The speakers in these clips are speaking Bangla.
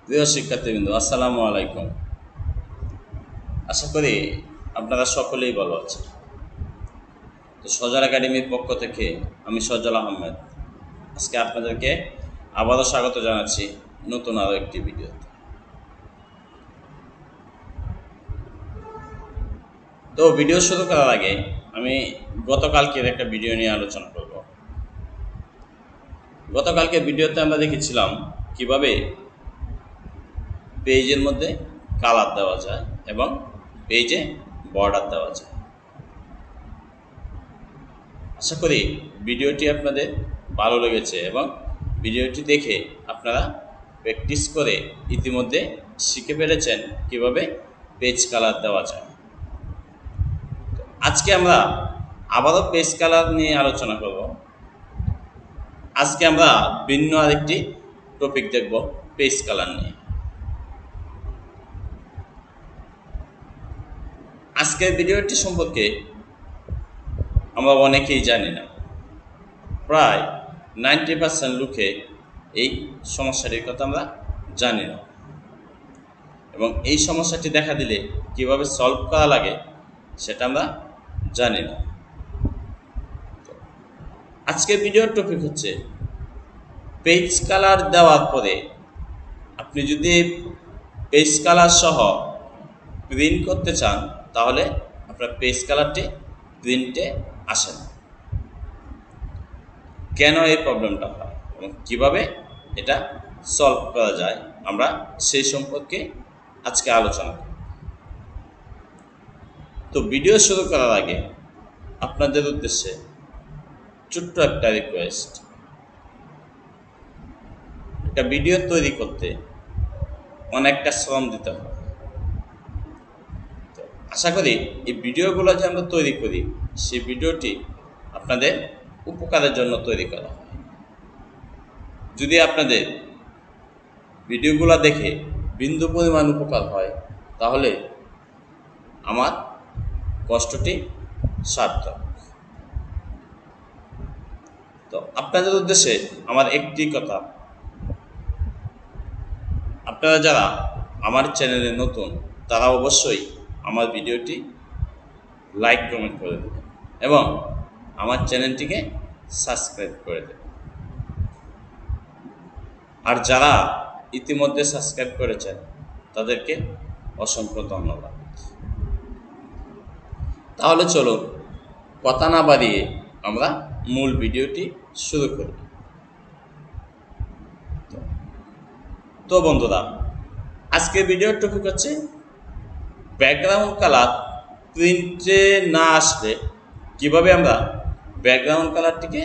প্রিয় শিক্ষার্থীবৃন্দ, আসসালামু আলাইকুম। আশা করি আপনারা সকলেই ভালো আছেন। তো সজল একাডেমির পক্ষ থেকে আমি সজল আহমেদ আজকে আপনাদেরকে আবারও স্বাগত জানাচ্ছি নতুন আরও একটি ভিডিওতে। তো ভিডিও শুরু করার আগে আমি গতকালকের একটা ভিডিও নিয়ে আলোচনা করব। গতকালকে ভিডিওতে আমরা দেখেছিলাম কিভাবে পেজের মধ্যে কালার দেওয়া যায় এবং পেজে বর্ডার দেওয়া যায়। আশা করি ভিডিওটি আপনাদের ভালো লেগেছে এবং ভিডিওটি দেখে আপনারা প্র্যাকটিস করে ইতিমধ্যে শিখে ফেলেছেন কিভাবে পেজ কালার দেওয়া যায়। আজকে আমরা আবারও পেজ কালার নিয়ে আলোচনা করব। আজকে আমরা ভিন্ন আরেকটি টপিক দেখব পেজ কালার নিয়ে। আজকের ভিডিওটি সম্পর্কে আমরা অনেকেই জানি না। প্রায় 90% লোকে এই সমস্যাটির কথা আমরা জানি না এবং এই সমস্যাটি দেখা দিলে কিভাবে সলভ করা লাগে সেটা আমরা জানি না। আজকের ভিডিওর টপিক হচ্ছে পেজ কালার দেওয়ার পরে আপনি যদি পেজ কালার সহ প্রিন্ট করতে চান তাহলে আপনার পেজ কালারটি প্রিন্টে আসে না। কেন এই প্রবলেমটা হয় এবং কীভাবে এটা সলভ করা যায় আমরা সেই সম্পর্কে আজকে আলোচনা করব। তো ভিডিও শুরু করার আগে আপনাদের উদ্দেশ্যে ছোট্ট একটা রিকোয়েস্ট। একটা ভিডিও তৈরি করতে অনেকটা শ্রম দিতে হয়। তো আশা করি এই ভিডিওগুলো যে আমরা তৈরি করি সেই ভিডিওটি আপনাদের উপকারের জন্য তৈরি করা হয়। যদি আপনাদের ভিডিওগুলো দেখে বিন্দু পরিমাণ উপকার হয় তাহলে আমার কষ্টটি সার্থক। তো আপনাদের উদ্দেশ্যে আমার একটি কথা, আপনারা যারা আমার চ্যানেলে নতুন তারা অবশ্যই আমার ভিডিওটি লাইক কমেন্ট করে দেবেন এবং আমার চ্যানেলটিকে সাবস্ক্রাইব করে দেবেন। আর যারা ইতিমধ্যে সাবস্ক্রাইব করেছেন তাদেরকে অসংখ্য ধন্যবাদ। তাহলে চলুন কথা না বাড়িয়ে আমরা মূল ভিডিওটি শুরু করি। তো বন্ধুরা, আজকের ভিডিওর টপিক হচ্ছে ব্যাকগ্রাউন্ড কালার প্রিন্টে না আসলে কিভাবে আমরা ব্যাকগ্রাউন্ড কালারটিকে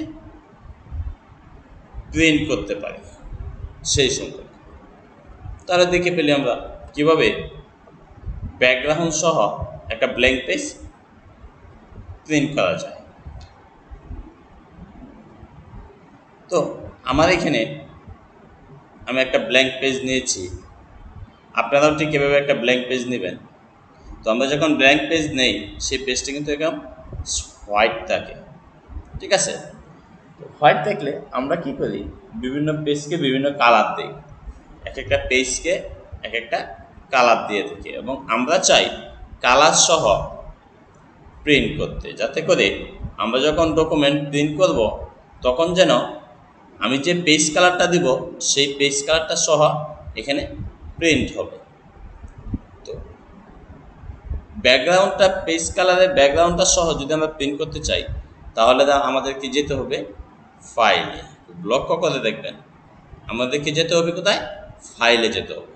প্রিন্ট করতে পারি সেই সম্পর্কে। তাহলে দেখে পেলে আমরা কিভাবে ব্যাকগ্রাউন্ড সহ একটা ব্ল্যাঙ্ক পেজ প্রিন্ট করা যায়। তো আমার এখানে আমি একটা ব্ল্যাঙ্ক পেজ নিয়েছি। আপনারাও ঠিক কীভাবে একটা ব্ল্যাঙ্ক পেজ নেবেন। তো আমরা যখন ব্ল্যাঙ্ক পেজ নেই সেই পেজটা কিন্তু একদম হোয়াইট থাকে, ঠিক আছে? তো হোয়াইট থাকলে আমরা কি করি, বিভিন্ন পেজকে বিভিন্ন কালার দিই, এক একটা পেজকে এক একটা কালার দিয়ে থাকি এবং আমরা চাই কালার সহ প্রিন্ট করতে, যাতে করে আমরা যখন ডকুমেন্ট প্রিন্ট করব তখন যেন আমি যে পেজ কালারটা দিব সেই পেজ কালারটা সহ এখানে প্রিন্ট হবে। তো ব্যাকগ্রাউন্ডটা পেজ কালারের ব্যাকগ্রাউন্ডটা সহ যদি আমরা প্রিন্ট করতে চাই তাহলে আমাদেরকে যেতে হবে ফাইলে। লক্ষ্য করে দেখবেন আমাদেরকে যেতে হবে কোথায়, ফাইলে যেতে হবে।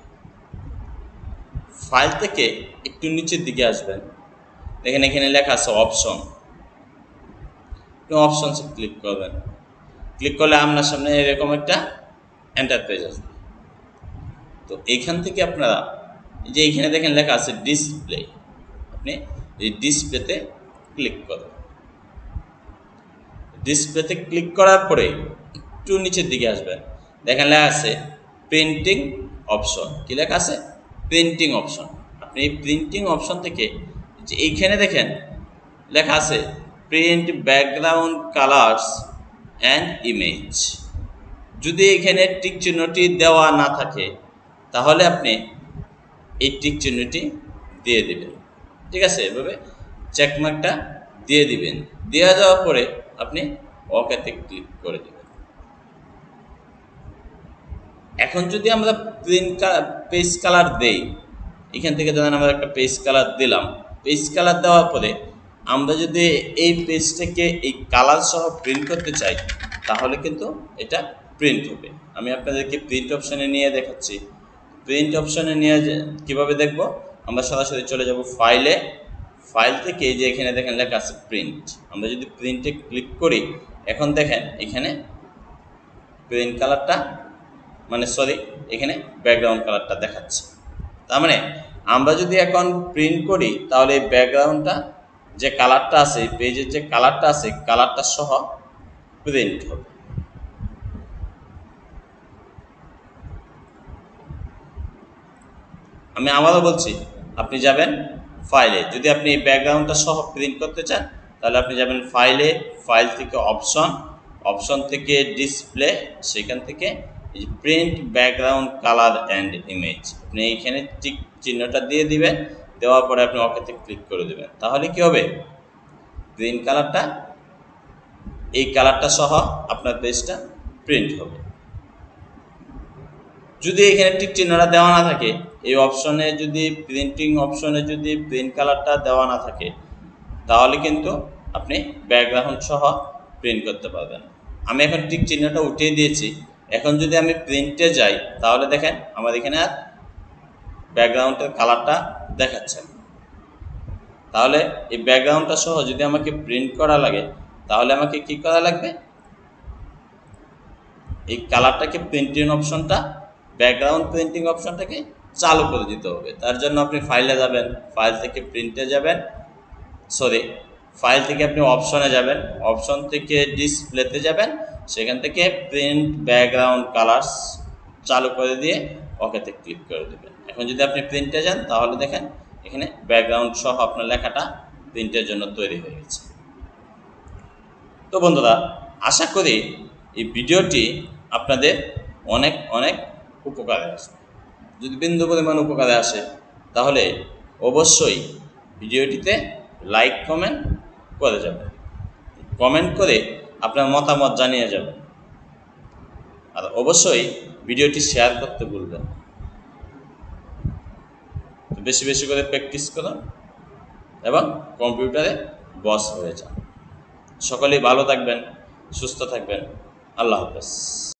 ফাইল থেকে একটু নিচের দিকে আসবেন, দেখেন এখানে লেখা আছে অপশন। অপশনসে ক্লিক করবেন। ক্লিক করলে আপনার সামনে এরকম একটা এন্টারপ্রাইজ আসবে। তো এইখান থেকে আপনারা যে এইখানে দেখেন লেখা আছে ডিসপ্লে, আপনি এই ডিসপ্লেতে ক্লিক করবেন। ডিসপ্লেতে ক্লিক করার পরে একটু নিচের দিকে আসবেন, দেখেন লেখা আছে প্রিন্টিং অপশন। কি লেখা আছে? Printing option. আপনি এই প্রিন্টিং অপশন থেকে যে এইখানে দেখেন লেখা আছে print background colours and image. যদি এখানে টিক চিহ্নটি দেওয়া না থাকে তাহলে আপনি এই টিক চিহ্নটি দিয়ে দিবেন। ঠিক আছে, এভাবে চেকমার্কটা দিয়ে দিবেন। দেওয়া যাওয়ার পরে আপনি ওকেতে ক্লিক করে দেবেন। এখন যদি আমরা পেজ কালার দেই, এখান থেকে ধরেন আমরা একটা পেজ কালার দিলাম। পেজ কালার দেওয়ার পরে আমরা যদি এই পেজটাকে এই কালার সহ প্রিন্ট করতে চাই, তাহলে কিন্তু এটা প্রিন্ট হবে। আমি আপনাদেরকে প্রিন্ট অপশানে নিয়ে দেখাচ্ছি। প্রিন্ট অপশানে নিয়ে কীভাবে দেখব, আমরা সরাসরি চলে যাব ফাইলে। ফাইল থেকে এই যে এখানে দেখেন লেখা আছে প্রিন্ট। আমরা যদি প্রিন্টে ক্লিক করি, এখন দেখেন এখানে প্রিন্ট কালারটা এখানে ব্যাকগ্রাউন্ড কালারটা দেখাচ্ছে। তার মানে আমরা যদি এখন প্রিন্ট করি, তাহলে এই ব্যাকগ্রাউন্ডটা যে কালারটা আছে, পেজের যে কালারটা আছে, কালারটা সহ প্রিন্ট হবে। আমি আবারও বলছি, আপনি যাবেন ফাইলে। যদি আপনি এই ব্যাকগ্রাউন্ডটা সহ প্রিন্ট করতে চান, তাহলে আপনি যাবেন ফাইলে, ফাইল থেকে অপশন থেকে ডিসপ্লে, সেখান থেকে এই print background colour and image, আপনি এইখানে টিক চিহ্নটা দিয়ে দিবেন। দেওয়ার পরে আপনি ওকেতে ক্লিক করে দেবেন। তাহলে কি হবে, গ্রিন কালারটা এই কালারটা সহ আপনার পেজটা প্রিন্ট হবে। যদি এখানে টিক চিহ্নটা দেওয়া না থাকে, এই অপশনে যদি প্রিন্টিং অপশনে যদি প্রিন্ট কালারটা দেওয়া না থাকে, তাহলে কিন্তু আপনি ব্যাকগ্রাউন্ড সহ প্রিন্ট করতে পারবেন। আমি এখন টিক চিহ্নটা উঠিয়ে দিয়েছি। এখন যদি আমি প্রিন্টে যাই, তাহলে দেখেন আমার এখানে আর ব্যাকগ্রাউন্ডের কালারটা দেখাচ্ছে না। তাহলে এই ব্যাকগ্রাউন্ডটা সহ যদি আমাকে প্রিন্ট করা লাগে, তাহলে আমাকে কি করা লাগবে, এই কালারটাকে প্রিন্টিং অপশনটা, ব্যাকগ্রাউন্ড প্রিন্টিং অপশনটাকে চালু করে দিতে হবে। তার জন্য আপনি ফাইলে যাবেন, ফাইল থেকে প্রিন্টে যাবেন, ফাইল থেকে আপনি অপশনে যাবেন, অপশন থেকে ডিসপ্লেতে যাবেন, সেখান থেকে প্রিন্ট ব্যাকগ্রাউন্ড কালার্স চালু করে দিয়ে ওকেতে ক্লিক করে দেবেন। এখন যদি আপনি প্রিন্টে যান, তাহলে দেখেন এখানে ব্যাকগ্রাউন্ড সহ আপনার লেখাটা প্রিন্টের জন্য তৈরি হয়ে গেছে। তো বন্ধুরা, আশা করি এই ভিডিওটি আপনাদের অনেক অনেক উপকারে আসবে। যদি বিন্দু পরিমাণ উপকারে আসে, তাহলে অবশ্যই ভিডিওটিতে লাইক কমেন্ট করে যাবেন। কমেন্ট করে আপনার মতামত জানিয়ে যাবেন। আর অবশ্যই ভিডিওটি শেয়ার করতে ভুলবেন। বেশি বেশি করে প্র্যাকটিস করুন এবং কম্পিউটারে বস হয়ে যান। সকলেই ভালো থাকবেন, সুস্থ থাকবেন। আল্লাহ হাফেজ।